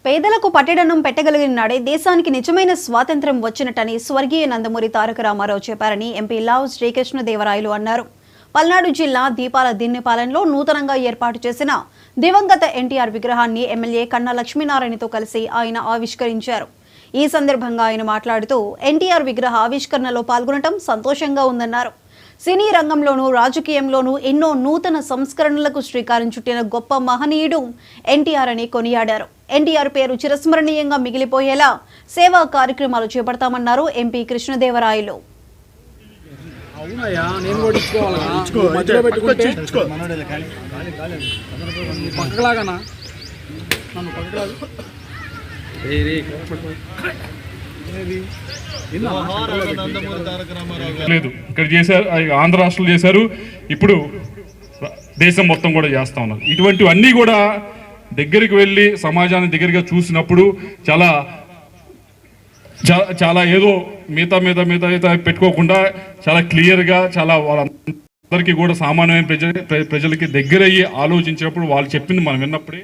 పేదలకు పట్టెడన్నం పెట్టగలిగిన నాడే దేశానికి నిజమైన స్వాతంత్ర్యం వచ్చినట్టని స్వర్గీయ నందమూరి తారక రామారావు చెప్పారని ఎంపీ లావు శ్రీకృష్ణదేవరాయలు అన్నారు. పల్నాడు జిల్లా దీపాల దిన్నెపాలెంలో నూతనంగా ఏర్పాటు చేసిన దివంగత ఎన్టీఆర్ విగ్రహాన్ని ఎమ్మెల్యే కన్నా లక్ష్మీనారాయణతో కలిసి ఆయన ఆవిష్కరించారు. ఈ సందర్భంగా ఆయన మాట్లాడుతూ ఎన్టీఆర్ విగ్రహ ఆవిష్కరణలో పాల్గొనడం సంతోషంగా ఉందన్నారు. సినీ రంగంలోనూ రాజకీయంలోనూ ఎన్నో నూతన సంస్కరణలకు శ్రీకారం చుట్టిన గొప్ప మహనీయుడు ఎన్టీఆర్ అని కొనియాడారు. ఎన్టీఆర్ పేరు చిరస్మరణీయంగా మిగిలిపోయేలా సేవా కార్యక్రమాలు చేపడతామన్నారు ఎంపీ కృష్ణదేవరాయలు. లేదు ఇక్కడ చేశారు, ఆంధ్ర రాష్ట్రంలో చేశారు, ఇప్పుడు దేశం మొత్తం కూడా చేస్తా ఉన్నారు. ఇటువంటివన్నీ కూడా దగ్గరికి వెళ్ళి సమాజాన్ని దగ్గరగా చూసినప్పుడు చాలా చాలా ఏదో మిగతా పెట్టుకోకుండా చాలా క్లియర్గా చాలా వాళ్ళందరికీ కూడా సామాన్యమైన ప్రజలకి దగ్గరయ్యి ఆలోచించినప్పుడు వాళ్ళు చెప్పింది మనం విన్నప్పుడే